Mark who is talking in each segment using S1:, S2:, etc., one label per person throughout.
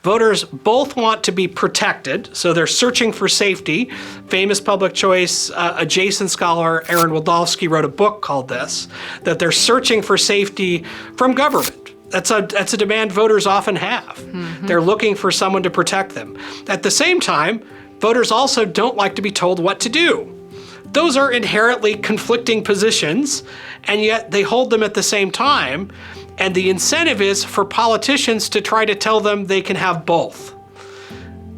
S1: Voters both want to be protected, so they're searching for safety. Famous public choice adjacent scholar Aaron Wildavsky wrote a book called this, that they're searching for safety from government. That's a demand voters often have. Mm-hmm. They're looking for someone to protect them. At the same time, voters also don't like to be told what to do. Those are inherently conflicting positions, and yet they hold them at the same time. And the incentive is for politicians to try to tell them they can have both,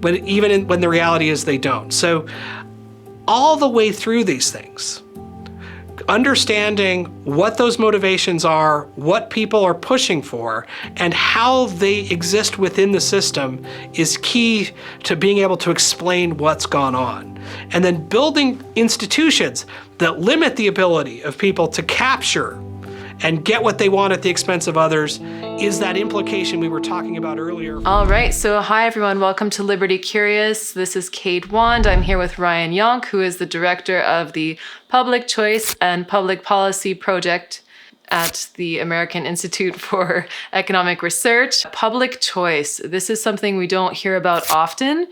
S1: when the reality is they don't. So all the way through these things, understanding what those motivations are, what people are pushing for, and how they exist within the system is key to being able to explain what's gone on. And then building institutions that limit the ability of people to capture and get what they want at the expense of others is that implication we were talking about earlier.
S2: All right, so hi everyone, welcome to Liberty Curious. This is Kate Wand. I'm here with Ryan Yonk, who is the director of the Public Choice and Public Policy Project at the American Institute for Economic Research. Public choice, this is something we don't hear about often,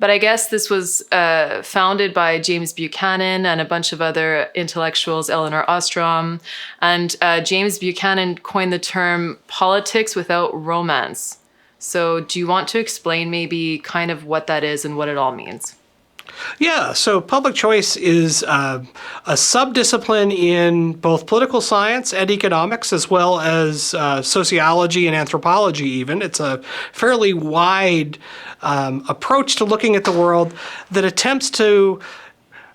S2: but I guess this was founded by James Buchanan and a bunch of other intellectuals, Elinor Ostrom. And James Buchanan coined the term politics without romance. So do you want to explain maybe kind of what that is and what it all means?
S1: Yeah, so public choice is a subdiscipline in both political science and economics, as well as sociology and anthropology even. It's a fairly wide approach to looking at the world that attempts to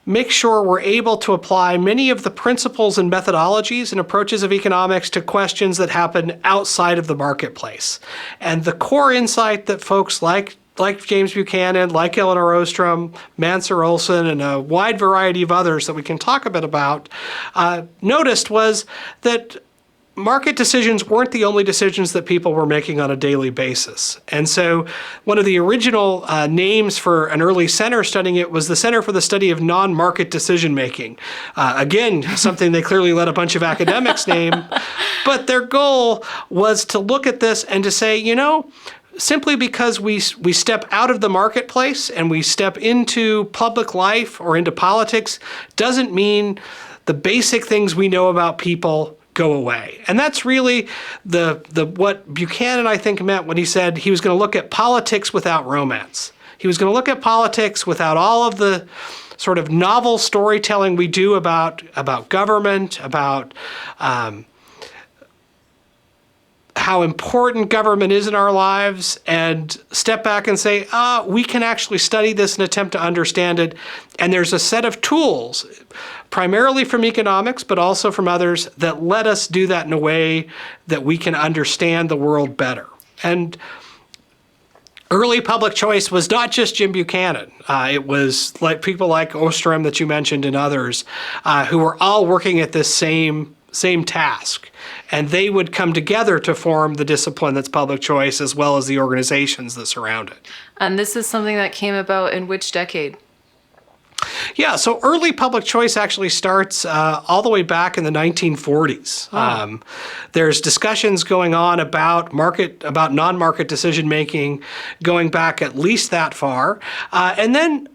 S1: make sure we're able to apply many of the principles and methodologies and approaches of economics to questions that happen outside of the marketplace. And the core insight that folks like James Buchanan, like Elinor Ostrom, Mansur Olson, and a wide variety of others that we can talk a bit about, noticed was that market decisions weren't the only decisions that people were making on a daily basis. And so one of the original names for an early center studying it was the Center for the Study of Non-Market Decision Making. Again, something they clearly let a bunch of academics name. But their goal was to look at this and to say, simply because we step out of the marketplace and we step into public life or into politics doesn't mean the basic things we know about people go away. And that's really what Buchanan, I think, meant when he said he was going to look at politics without romance. He was going to look at politics without all of the sort of novel storytelling we do about government, about how important government is in our lives, and step back and say, we can actually study this and attempt to understand it. And there's a set of tools, primarily from economics, but also from others, that let us do that in a way that we can understand the world better. And early public choice was not just Jim Buchanan. It was like people like Ostrom that you mentioned and others who were all working at this same task. And they would come together to form the discipline that's public choice, as well as the organizations that surround it.
S2: And this is something that came about in which decade?
S1: Yeah, so early public choice actually starts all the way back in the 1940s. Oh. There's discussions going on about non-market decision making going back at least that far. And then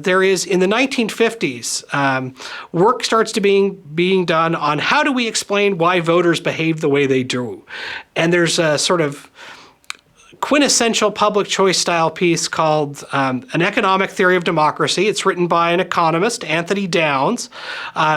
S1: there is, in the 1950s, work starts to being done on how do we explain why voters behave the way they do. And there's a sort of quintessential public choice style piece called An Economic Theory of Democracy. It's written by an economist, Anthony Downs,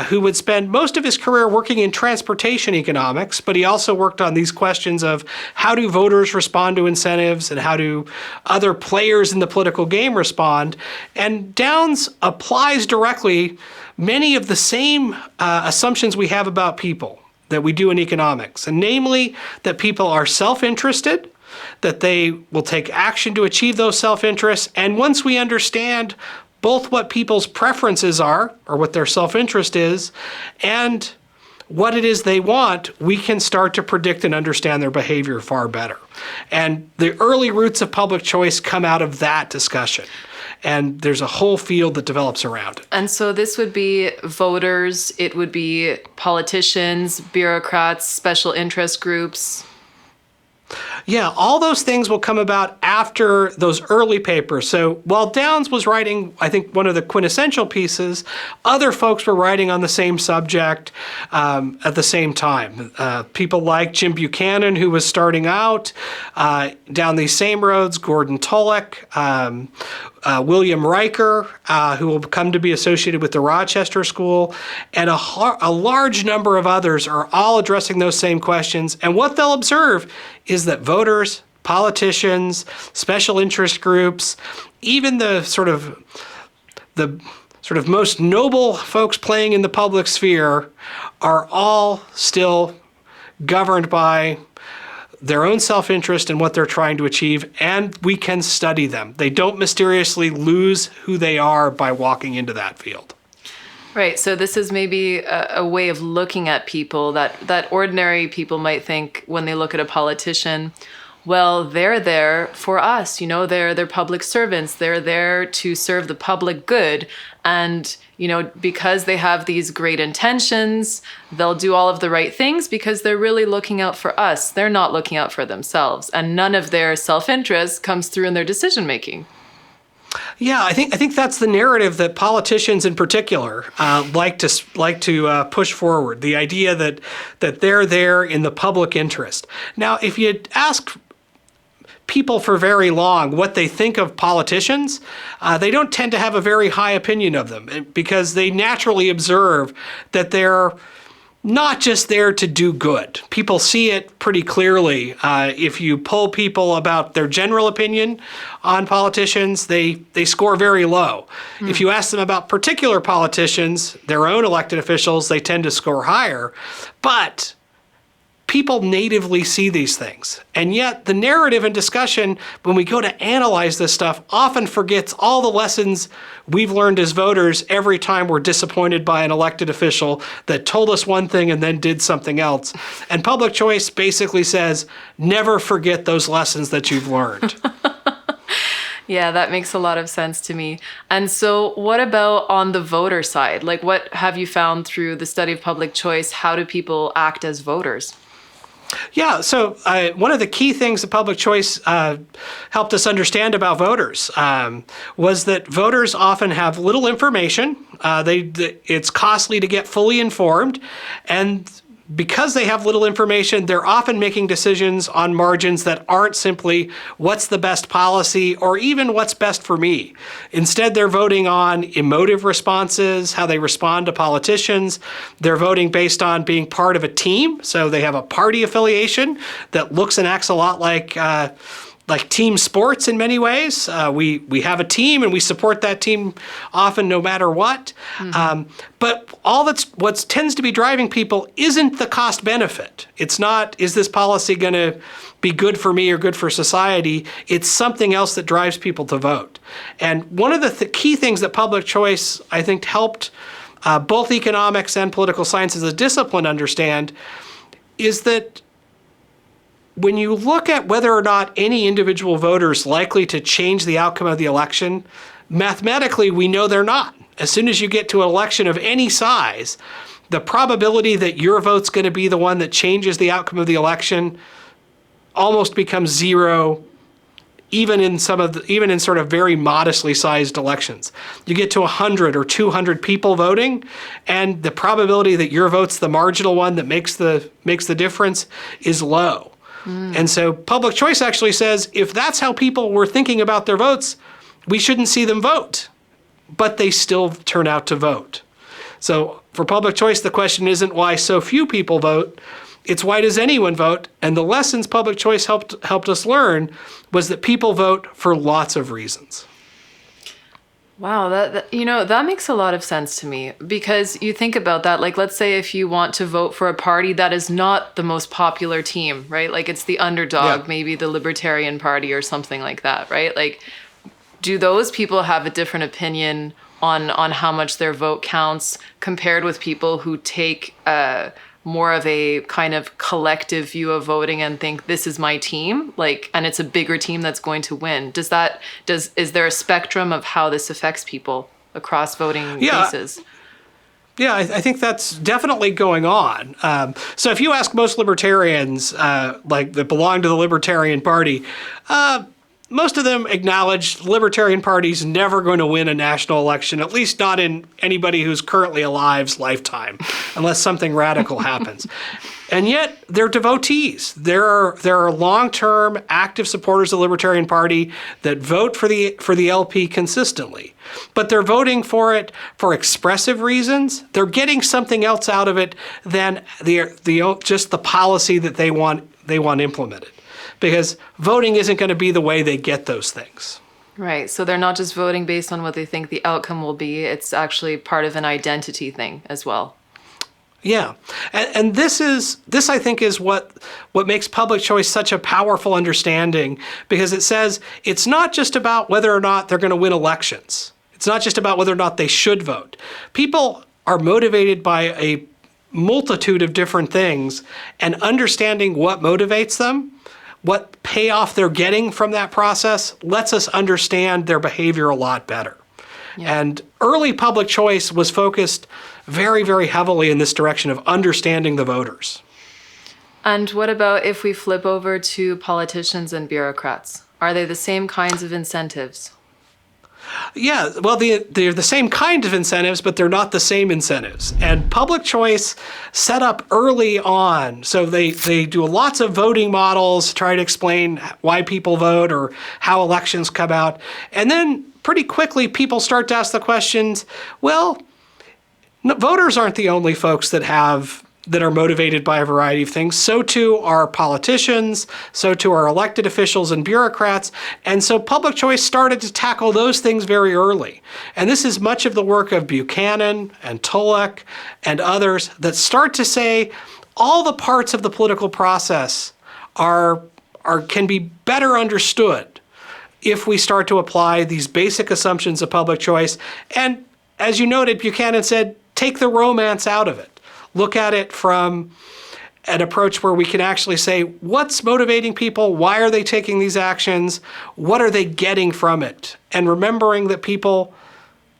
S1: who would spend most of his career working in transportation economics, but he also worked on these questions of how do voters respond to incentives and how do other players in the political game respond. And Downs applies directly many of the same assumptions we have about people that we do in economics, and namely that people are self-interested, that they will take action to achieve those self-interests. And once we understand both what people's preferences are, or what their self-interest is, and what it is they want, we can start to predict and understand their behavior far better. And the early roots of public choice come out of that discussion. And there's a whole field that develops around it.
S2: And so this would be voters, it would be politicians, bureaucrats, special interest groups.
S1: Yeah, all those things will come about after those early papers. So while Downs was writing, I think, one of the quintessential pieces, other folks were writing on the same subject at the same time. People like Jim Buchanan, who was starting out down these same roads, Gordon Tullock, William Riker, who will come to be associated with the Rochester School, and a large number of others are all addressing those same questions. And what they'll observe is that voters, politicians, special interest groups, even the sort of most noble folks playing in the public sphere are all still governed by their own self-interest and what they're trying to achieve, and we can study them. They don't mysteriously lose who they are by walking into that field.
S2: Right. So this is maybe a way of looking at people that ordinary people might think when they look at a politician, well, they're there for us, they're public servants. They're there to serve the public good. And, because they have these great intentions, they'll do all of the right things because they're really looking out for us. They're not looking out for themselves. And none of their self-interest comes through in their decision making.
S1: Yeah, I think that's the narrative that politicians in particular like to push forward. The idea that they're there in the public interest. Now, if you ask people for very long what they think of politicians, they don't tend to have a very high opinion of them because they naturally observe that they're not just there to do good. People see it pretty clearly. If you poll people about their general opinion on politicians, they score very low. If you ask them about particular politicians, their own elected officials, they tend to score higher. But people natively see these things. And yet the narrative and discussion, when we go to analyze this stuff, often forgets all the lessons we've learned as voters every time we're disappointed by an elected official that told us one thing and then did something else. And public choice basically says, never forget those lessons that you've learned.
S2: Yeah, that makes a lot of sense to me. And so what about on the voter side? Like, what have you found through the study of public choice? How do people act as voters?
S1: Yeah, so one of the key things that public choice helped us understand about voters was that voters often have little information. It's costly to get fully informed, and because they have little information, they're often making decisions on margins that aren't simply what's the best policy or even what's best for me. Instead, they're voting on emotive responses, how they respond to politicians. They're voting based on being part of a team. So they have a party affiliation that looks and acts a lot like team sports in many ways. We have a team and we support that team often no matter what. Mm-hmm. But what tends to be driving people isn't the cost benefit. It's not, is this policy going to be good for me or good for society? It's something else that drives people to vote. And one of the key things that public choice, I think, helped both economics and political science as a discipline understand is that when you look at whether or not any individual voter is likely to change the outcome of the election, mathematically, we know they're not. As soon as you get to an election of any size, the probability that your vote's going to be the one that changes the outcome of the election almost becomes zero, even in sort of very modestly sized elections. You get to 100 or 200 people voting, and the probability that your vote's the marginal one that makes the difference is low. And so public choice actually says, if that's how people were thinking about their votes, we shouldn't see them vote. But they still turn out to vote. So for public choice, the question isn't why so few people vote. It's why does anyone vote? And the lessons public choice helped us learn was that people vote for lots of reasons.
S2: Wow, that makes a lot of sense to me, because you think about that, like, let's say if you want to vote for a party that is not the most popular team, right? Like, it's the underdog, maybe the Libertarian Party or something like that, right? Like, do those people have a different opinion on how much their vote counts compared with people who take more of a kind of collective view of voting and think this is my team, and it's a bigger team that's going to win? Is there a spectrum of how this affects people across voting bases?
S1: I think that's definitely going on. So if you ask most libertarians, like that belong to the Libertarian Party, most of them acknowledge the Libertarian Party's never going to win a national election, at least not in anybody who's currently alive's lifetime, unless something radical happens. And yet they're devotees. There are long-term active supporters of the Libertarian Party that vote for the LP consistently. But they're voting for it for expressive reasons. They're getting something else out of it than just the policy that they want implemented. Because voting isn't going to be the way they get those things.
S2: Right. So they're not just voting based on what they think the outcome will be. It's actually part of an identity thing as well.
S1: Yeah. And this I think is what makes public choice such a powerful understanding, because it says it's not just about whether or not they're going to win elections. It's not just about whether or not they should vote. People are motivated by a multitude of different things, and understanding what motivates them, what payoff they're getting from that process, lets us understand their behavior a lot better. Yeah. And early public choice was focused very, very heavily in this direction of understanding the voters.
S2: And what about if we flip over to politicians and bureaucrats? Are they the same kinds of incentives?
S1: Yeah, well, they're the same kind of incentives, but they're not the same incentives. And public choice set up early on. So they do lots of voting models to try to explain why people vote or how elections come out. And then pretty quickly, people start to ask the questions, well, voters aren't the only folks that are motivated by a variety of things. So too are politicians, so too are elected officials and bureaucrats. And so public choice started to tackle those things very early. And this is much of the work of Buchanan and Tulloch and others that start to say all the parts of the political process can be better understood if we start to apply these basic assumptions of public choice. And as you noted, Buchanan said, take the romance out of it. Look at it from an approach where we can actually say, what's motivating people? Why are they taking these actions? What are they getting from it? And remembering that people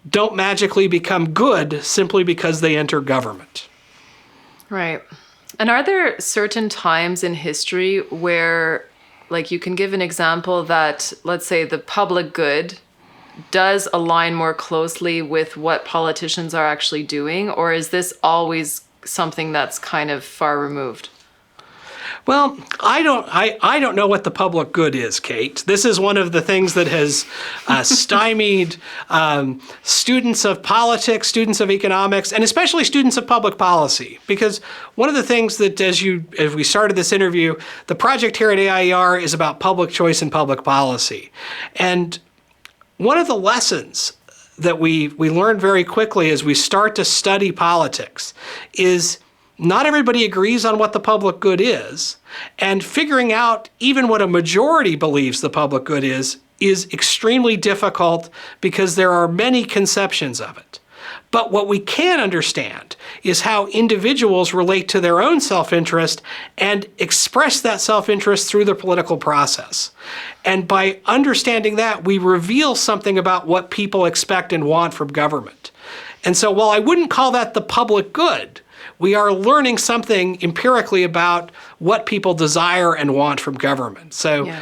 S1: don't magically become good simply because they enter government.
S2: Right. And are there certain times in history where, like, you can give an example that, let's say, the public good does align more closely with what politicians are actually doing? Or is this always something that's kind of far removed?
S1: Well, I don't know what the public good is, Kate. This is one of the things that has stymied students of politics, students of economics, and especially students of public policy. Because one of the things that, as we started this interview, the project here at AIER is about public choice and public policy. And one of the lessons that we learn very quickly as we start to study politics is not everybody agrees on what the public good is, and figuring out even what a majority believes the public good is extremely difficult because there are many conceptions of it. But what we can understand is how individuals relate to their own self-interest and express that self-interest through the political process. And by understanding that, we reveal something about what people expect and want from government. And so while I wouldn't call that the public good, we are learning something empirically about what people desire and want from government. So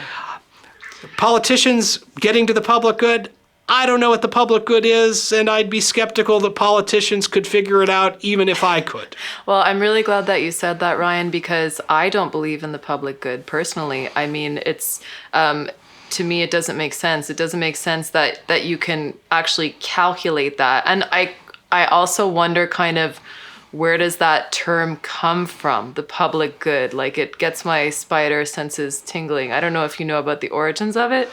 S1: politicians getting to the public good, I don't know what the public good is, and I'd be skeptical that politicians could figure it out even if I could.
S2: Well, I'm really glad that you said that, Ryan, because I don't believe in the public good personally. I mean, it's to me, it doesn't make sense. It doesn't make sense that you can actually calculate that. And I also wonder kind of, where does that term come from, the public good? Like, it gets my spider senses tingling. I don't know if you know about the origins of it.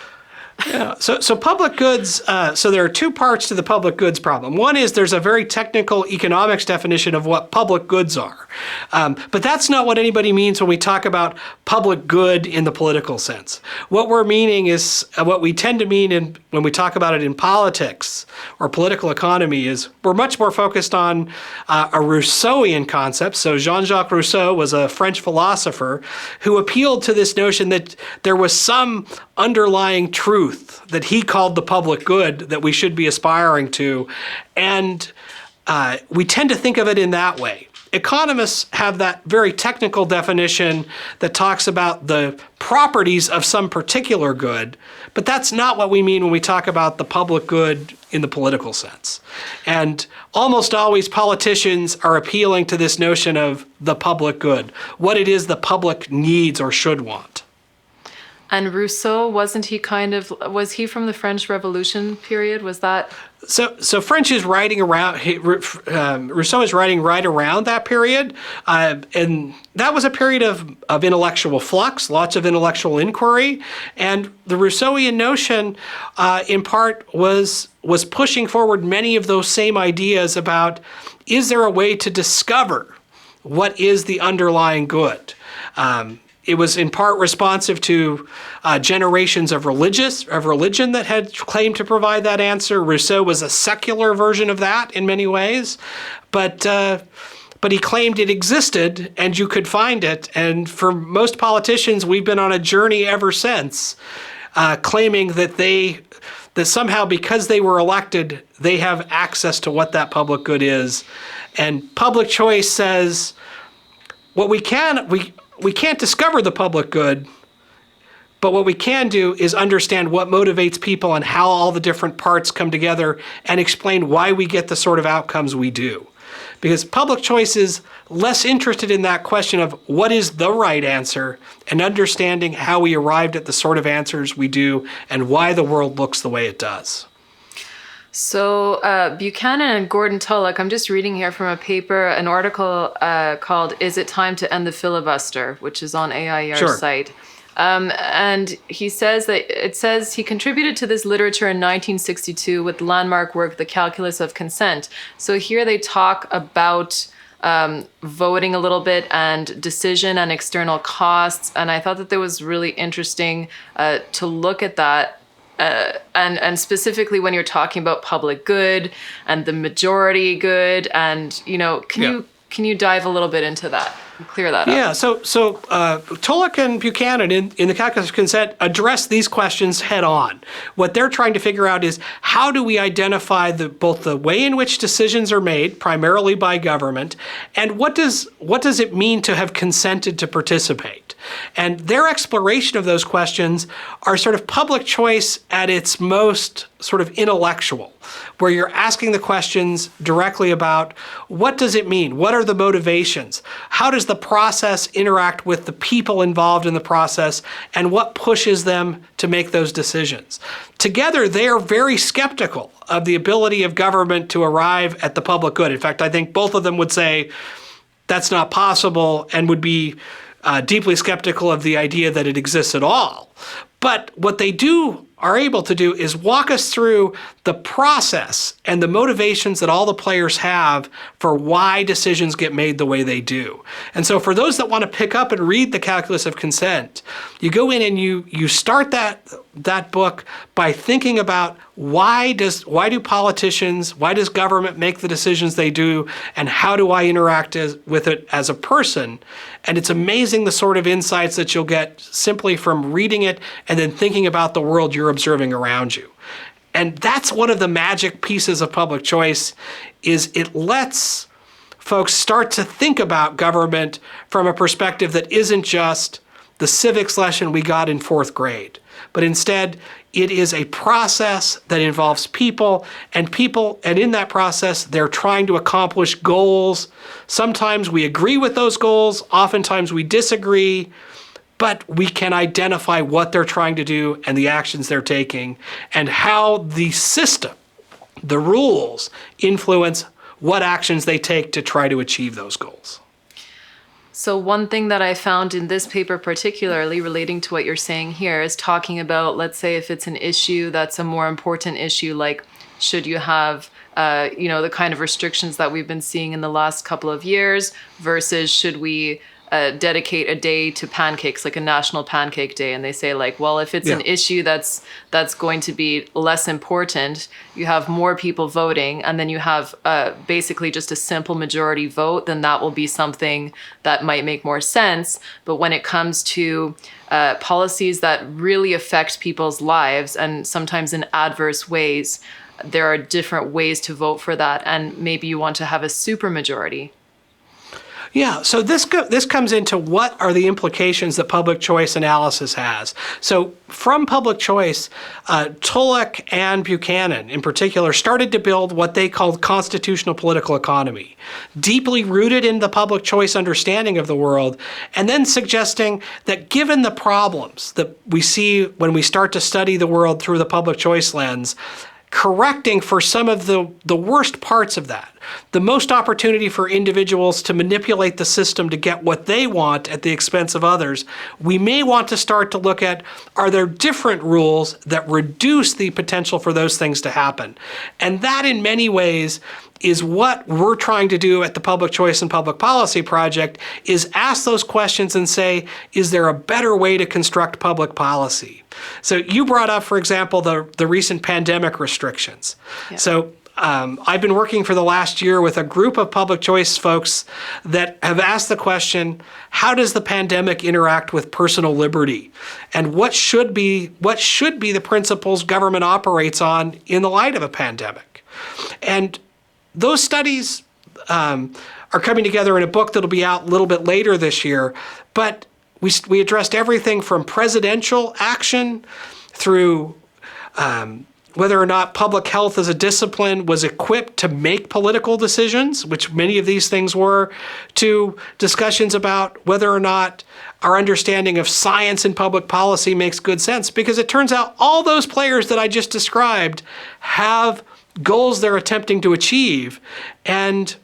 S1: Yeah. So public goods, so there are two parts to the public goods problem. One is there's a very technical economics definition of what public goods are. But that's not what anybody means when we talk about public good in the political sense. What we're meaning is, what we tend to mean when we talk about it in politics or political economy is we're much more focused on a Rousseauian concept. So Jean-Jacques Rousseau was a French philosopher who appealed to this notion that there was some underlying truth that he called the public good that we should be aspiring to. And we tend to think of it in that way. Economists have that very technical definition that talks about the properties of some particular good, but that's not what we mean when we talk about the public good in the political sense. And almost always politicians are appealing to this notion of the public good, what it is the public needs or should want.
S2: And Rousseau, was he from the French Revolution period? Was that?
S1: So French is writing around, Rousseau is writing right around that period. And that was a period of intellectual flux, lots of intellectual inquiry. And the Rousseauian notion, in part, was pushing forward many of those same ideas about, is there a way to discover what is the underlying good? It was in part responsive to generations of religion that had claimed to provide that answer. Rousseau was a secular version of that in many ways, but he claimed it existed and you could find it. And for most politicians, we've been on a journey ever since, claiming that somehow because they were elected, they have access to what that public good is. And public choice says, what we can't discover the public good, but what we can do is understand what motivates people and how all the different parts come together and explain why we get the sort of outcomes we do. Because public choice is less interested in that question of what is the right answer and understanding how we arrived at the sort of answers we do and why the world looks the way it does.
S2: So Buchanan and Gordon Tullock, I'm just reading here from a paper, an article called "Is It Time to End the Filibuster?" which is on AIER's site. And he says he contributed to this literature in 1962 with the landmark work, The Calculus of Consent. So here they talk about voting a little bit and decision and external costs. And I thought that was really interesting to look at that. And specifically when you're talking about public good and the majority good, and can you dive a little bit into that and clear that up?
S1: Yeah. So Tullock and Buchanan in the Calculus of Consent address these questions head on. What they're trying to figure out is how do we identify both the way in which decisions are made, primarily by government, and what does it mean to have consented to participate? And their exploration of those questions are sort of public choice at its most sort of intellectual, where you're asking the questions directly about what does it mean? What are the motivations? How does the process interact with the people involved in the process? And what pushes them to make those decisions? Together, they are very skeptical of the ability of government to arrive at the public good. In fact, I think both of them would say that's not possible and would be deeply skeptical of the idea that it exists at all. But what they are able to do is walk us through the process and the motivations that all the players have for why decisions get made the way they do. And so for those that want to pick up and read The Calculus of Consent, you go in and you start that book by thinking about why does government make the decisions they do, and how do I interact with it as a person? And it's amazing the sort of insights that you'll get simply from reading it and then thinking about the world you're observing around you. And that's one of the magic pieces of public choice, is it lets folks start to think about government from a perspective that isn't just the civics lesson we got in 4th grade, but instead it is a process that involves people, and in that process, they're trying to accomplish goals. Sometimes we agree with those goals, oftentimes we disagree, but we can identify what they're trying to do and the actions they're taking, and how the system, the rules, influence what actions they take to try to achieve those goals.
S2: So one thing that I found in this paper, particularly relating to what you're saying here, is talking about, let's say if it's an issue that's a more important issue, like should you have the kind of restrictions that we've been seeing in the last couple of years versus should we dedicate a day to pancakes, like a national pancake day, and they say like, well, if it's an issue that's going to be less important, you have more people voting, and then you have basically just a simple majority vote, then that will be something that might make more sense. But when it comes to policies that really affect people's lives, and sometimes in adverse ways, there are different ways to vote for that, and maybe you want to have a supermajority.
S1: Yeah, so this comes into what are the implications that public choice analysis has. So from public choice, Tullock and Buchanan in particular started to build what they called constitutional political economy, deeply rooted in the public choice understanding of the world, and then suggesting that given the problems that we see when we start to study the world through the public choice lens, correcting for some of the worst parts of that, the most opportunity for individuals to manipulate the system to get what they want at the expense of others, we may want to start to look at, are there different rules that reduce the potential for those things to happen? And that in many ways is what we're trying to do at the Public Choice and Public Policy Project, is ask those questions and say, is there a better way to construct public policy? So you brought up, for example, the recent pandemic restrictions. Yeah. So I've been working for the last year with a group of public choice folks that have asked the question, how does the pandemic interact with personal liberty? And what should be the principles government operates on in the light of a pandemic? And those studies are coming together in a book that'll be out a little bit later this year, but we addressed everything from presidential action through whether or not public health as a discipline was equipped to make political decisions, which many of these things were, to discussions about whether or not our understanding of science and public policy makes good sense. Because it turns out all those players that I just described have goals they're attempting to achieve, and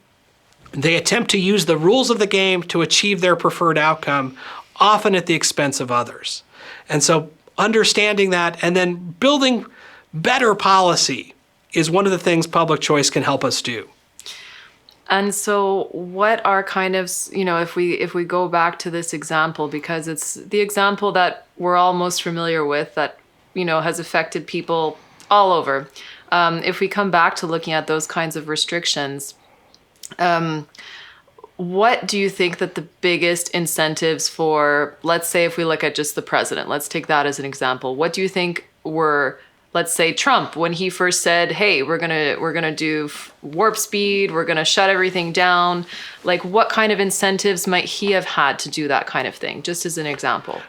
S1: they attempt to use the rules of the game to achieve their preferred outcome, often at the expense of others. And so understanding that and then building better policy is one of the things public choice can help us do.
S2: And so what are kind of, if we go back to this example, because it's the example that we're all most familiar with that, has affected people all over. If we come back to looking at those kinds of restrictions, what do you think that the biggest incentives for, let's say if we look at just the president, let's take that as an example. What do you think were, let's say Trump, when he first said, hey, we're gonna do warp speed, we're gonna shut everything down, like what kind of incentives might he have had to do that kind of thing, just as an example?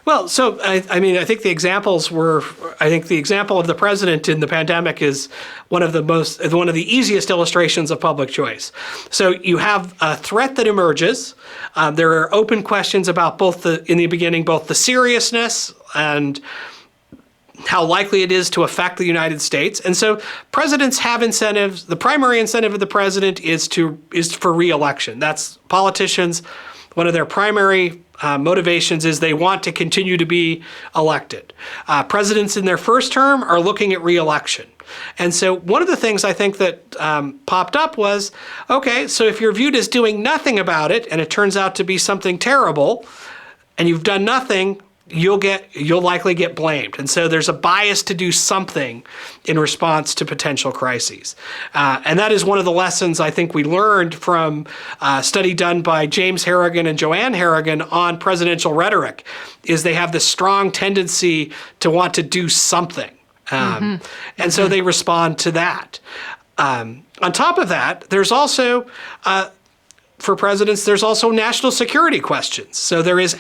S1: Well, so I think the examples were, I think the example of the president in the pandemic is one of the easiest illustrations of public choice. So you have a threat that emerges. There are open questions about in the beginning, both the seriousness and how likely it is to affect the United States. And so presidents have incentives. The primary incentive of the president is for re-election. That's politicians. One of their primary motivations is they want to continue to be elected. Presidents in their first term are looking at re-election. And so one of the things I think that popped up was, okay, so if you're viewed as doing nothing about it and it turns out to be something terrible and you've done nothing, you'll likely get blamed. And so there's a bias to do something in response to potential crises. And that is one of the lessons I think we learned from a study done by James Harrigan and Joanne Harrigan on presidential rhetoric, is they have this strong tendency to want to do something. And so they respond to that. On top of that, there's also for presidents, there's also national security questions. So there is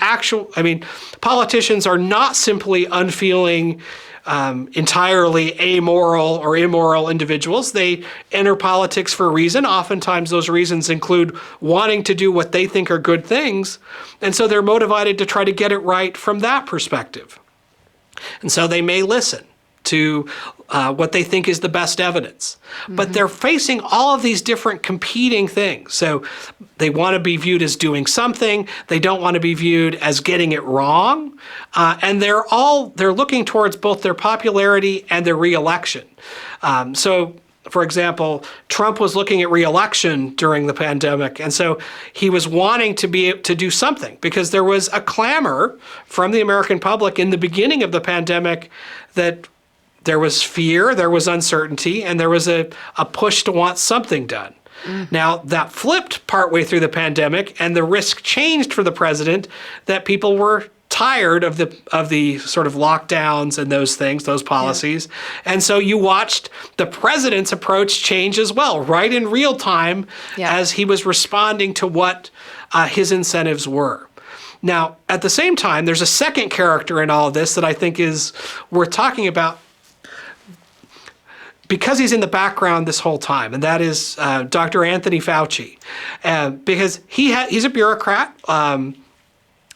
S1: politicians are not simply unfeeling, entirely amoral or immoral individuals. They enter politics for a reason. Oftentimes those reasons include wanting to do what they think are good things. And so they're motivated to try to get it right from that perspective. And so they may listen to what they think is the best evidence. But they're facing all of these different competing things. So they want to be viewed as doing something. They don't want to be viewed as getting it wrong. And they're looking towards both their popularity and their re-election. So for example, Trump was looking at re-election during the pandemic, and so he was wanting to do something because there was a clamor from the American public in the beginning of the pandemic that there was fear, there was uncertainty, and there was a push to want something done. Now, that flipped partway through the pandemic, and the risk changed for the president that people were tired of the sort of lockdowns and those things, those policies. Yeah. And so you watched the president's approach change as well, right in real time, as he was responding to what his incentives were. Now, at the same time, there's a second character in all of this that I think is worth talking about because he's in the background this whole time, and that is Dr. Anthony Fauci. Because he's a bureaucrat,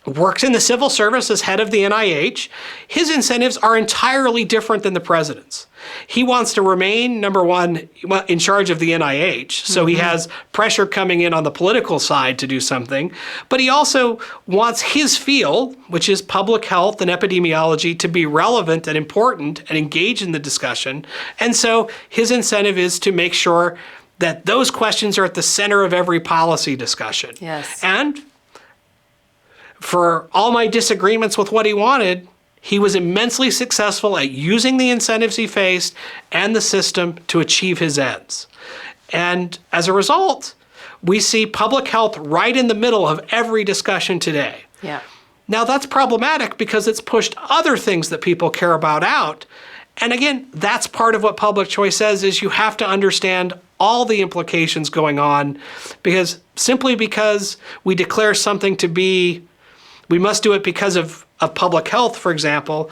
S1: works in the civil service as head of the NIH. His incentives are entirely different than the president's. He wants to remain, number one, in charge of the NIH, so he has pressure coming in on the political side to do something, but he also wants his field, which is public health and epidemiology, to be relevant and important and engage in the discussion. And so his incentive is to make sure that those questions are at the center of every policy discussion.
S2: Yes.
S1: And for all my disagreements with what he wanted, he was immensely successful at using the incentives he faced and the system to achieve his ends. And as a result, we see public health right in the middle of every discussion today.
S2: Yeah.
S1: Now, that's problematic because it's pushed other things that people care about out. And again, that's part of what public choice says, is you have to understand all the implications going on, because simply because we declare something to be, we must do it because of public health, for example,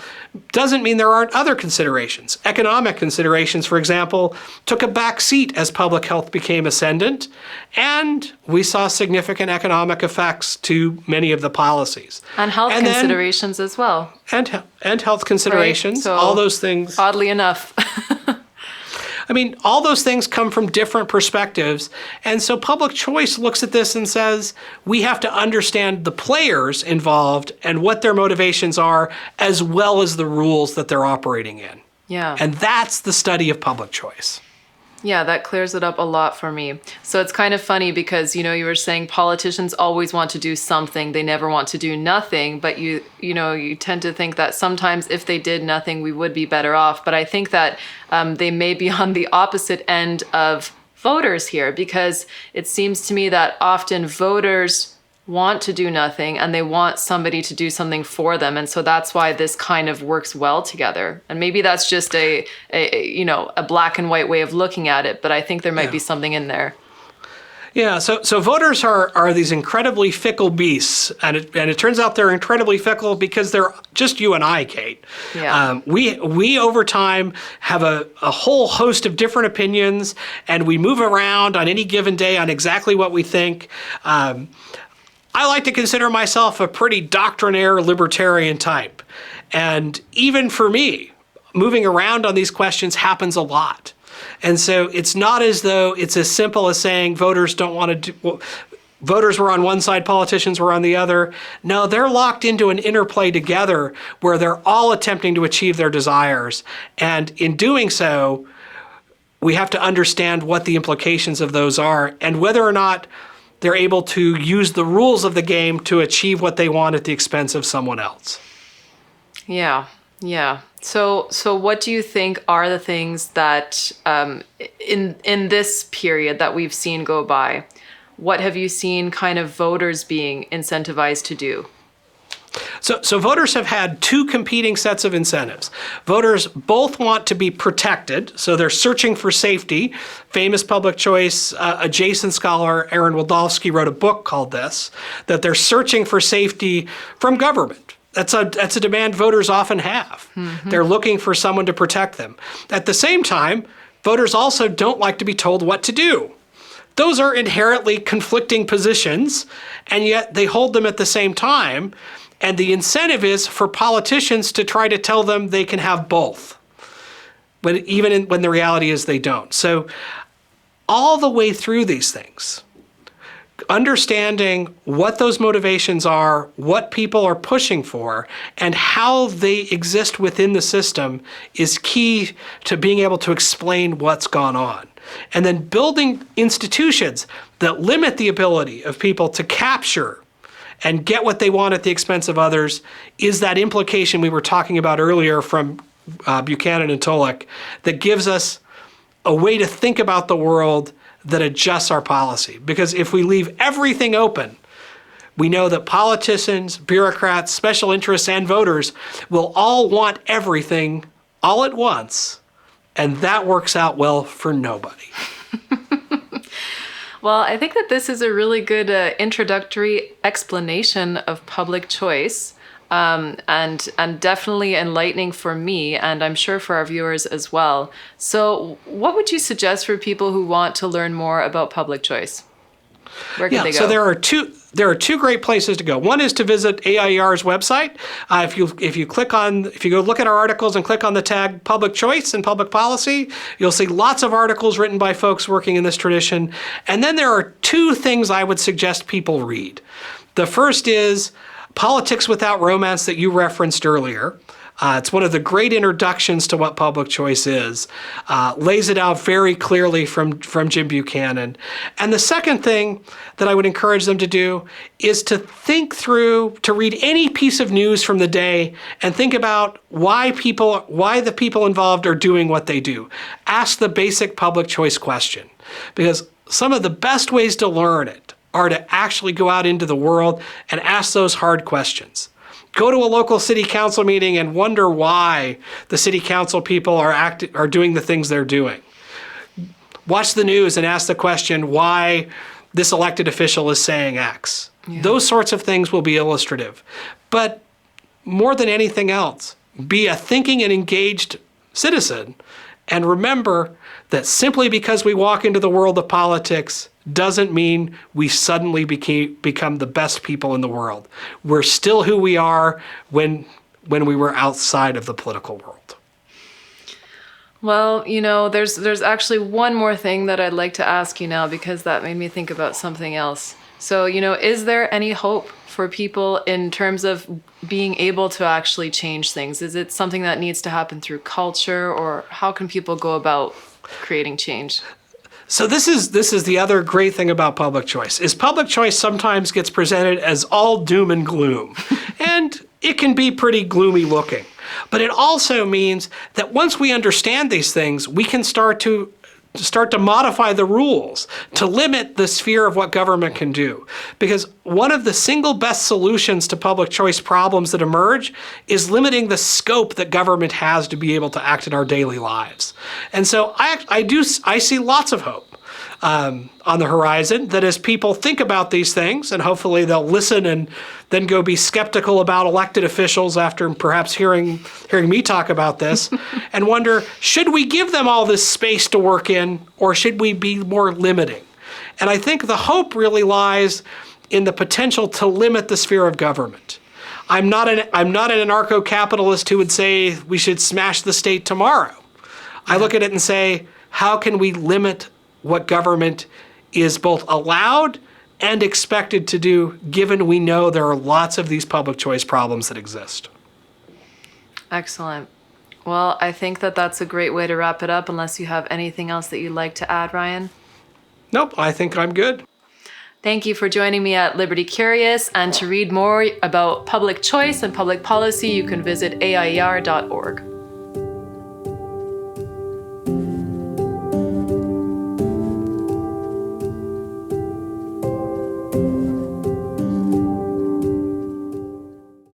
S1: doesn't mean there aren't other considerations. Economic considerations, for example, took a back seat as public health became ascendant, and we saw significant economic effects to many of the policies.
S2: And health considerations as well.
S1: And health considerations,
S2: right? So,
S1: all those things.
S2: Oddly enough.
S1: I mean, all those things come from different perspectives. And so public choice looks at this and says, we have to understand the players involved and what their motivations are, as well as the rules that they're operating in.
S2: Yeah.
S1: And that's the study of public choice.
S2: Yeah, that clears it up a lot for me. So it's kind of funny because, you were saying politicians always want to do something. They never want to do nothing. But you tend to think that sometimes if they did nothing, we would be better off. But I think that they may be on the opposite end of voters here, because it seems to me that often voters want to do nothing and they want somebody to do something for them. And so that's why this kind of works well together. And maybe that's just a black and white way of looking at it, but I think there might be something in there.
S1: Yeah, so voters are these incredibly fickle beasts, and it turns out they're incredibly fickle because they're just you and I, Kate.
S2: Yeah.
S1: We over time have a whole host of different opinions, and we move around on any given day on exactly what we think. I like to consider myself a pretty doctrinaire libertarian type. And even for me, moving around on these questions happens a lot. And so it's not as though it's as simple as saying voters don't want to do, well, voters were on one side, politicians were on the other. No, they're locked into an interplay together where they're all attempting to achieve their desires. And in doing so, we have to understand what the implications of those are and whether or not they're able to use the rules of the game to achieve what they want at the expense of someone else.
S2: Yeah. So what do you think are the things that in this period that we've seen go by, what have you seen kind of voters being incentivized to do?
S1: So voters have had two competing sets of incentives. Voters both want to be protected, so they're searching for safety. Famous public choice adjacent scholar Aaron Wildavsky wrote a book called this, that they're searching for safety from government. That's a demand voters often have. Mm-hmm. They're looking for someone to protect them. At the same time, voters also don't like to be told what to do. Those are inherently conflicting positions, and yet they hold them at the same time. And the incentive is for politicians to try to tell them they can have both, when the reality is they don't. So all the way through these things, understanding what those motivations are, what people are pushing for, and how they exist within the system is key to being able to explain what's gone on. And then building institutions that limit the ability of people to capture and get what they want at the expense of others is that implication we were talking about earlier from Buchanan and Tullock that gives us a way to think about the world that adjusts our policy. Because if we leave everything open, we know that politicians, bureaucrats, special interests, and voters will all want everything all at once, and that works out well for nobody.
S2: Well, I think that this is a really good introductory explanation of public choice, and definitely enlightening for me, and I'm sure for our viewers as well. So what would you suggest for people who want to learn more about public choice? Where can they go?
S1: So there are two great places to go. One is to visit AIER's website. If you go look at our articles and click on the tag public choice and public policy, you'll see lots of articles written by folks working in this tradition. And then there are two things I would suggest people read. The first is Politics Without Romance that you referenced earlier. It's one of the great introductions to what public choice is, lays it out very clearly from Jim Buchanan. And the second thing that I would encourage them to do is to read any piece of news from the day and think about why the people involved are doing what they do. Ask the basic public choice question, because some of the best ways to learn it are to actually go out into the world and ask those hard questions. Go to a local city council meeting and wonder why the city council people are doing the things they're doing. Watch the news and ask the question why this elected official is saying X. Yeah. Those sorts of things will be illustrative. But more than anything else, be a thinking and engaged citizen, and remember that simply because we walk into the world of politics doesn't mean we suddenly become the best people in the world. We're still who we are when we were outside of the political world.
S2: Well, there's actually one more thing that I'd like to ask you now, because that made me think about something else. So, is there any hope for people in terms of being able to actually change things? Is it something that needs to happen through culture, or how can people go about creating change?
S1: So this is the other great thing about public choice, is public choice sometimes gets presented as all doom and gloom. And it can be pretty gloomy looking. But it also means that once we understand these things, we can start to modify the rules to limit the sphere of what government can do. Because one of the single best solutions to public choice problems that emerge is limiting the scope that government has to be able to act in our daily lives. And so I see lots of hope on the horizon, that as people think about these things, and hopefully they'll listen and then go be skeptical about elected officials after perhaps hearing me talk about this, and wonder, should we give them all this space to work in, or should we be more limiting? And I think the hope really lies in the potential to limit the sphere of government. I'm not an anarcho-capitalist who would say we should smash the state tomorrow. I look at it and say, how can we limit what government is both allowed and expected to do, given we know there are lots of these public choice problems that exist?
S2: Excellent. Well, I think that that's a great way to wrap it up, unless you have anything else that you'd like to add, Ryan.
S1: Nope, I think I'm good.
S2: Thank you for joining me at Liberty Curious, and to read more about public choice and public policy, you can visit AIER.org.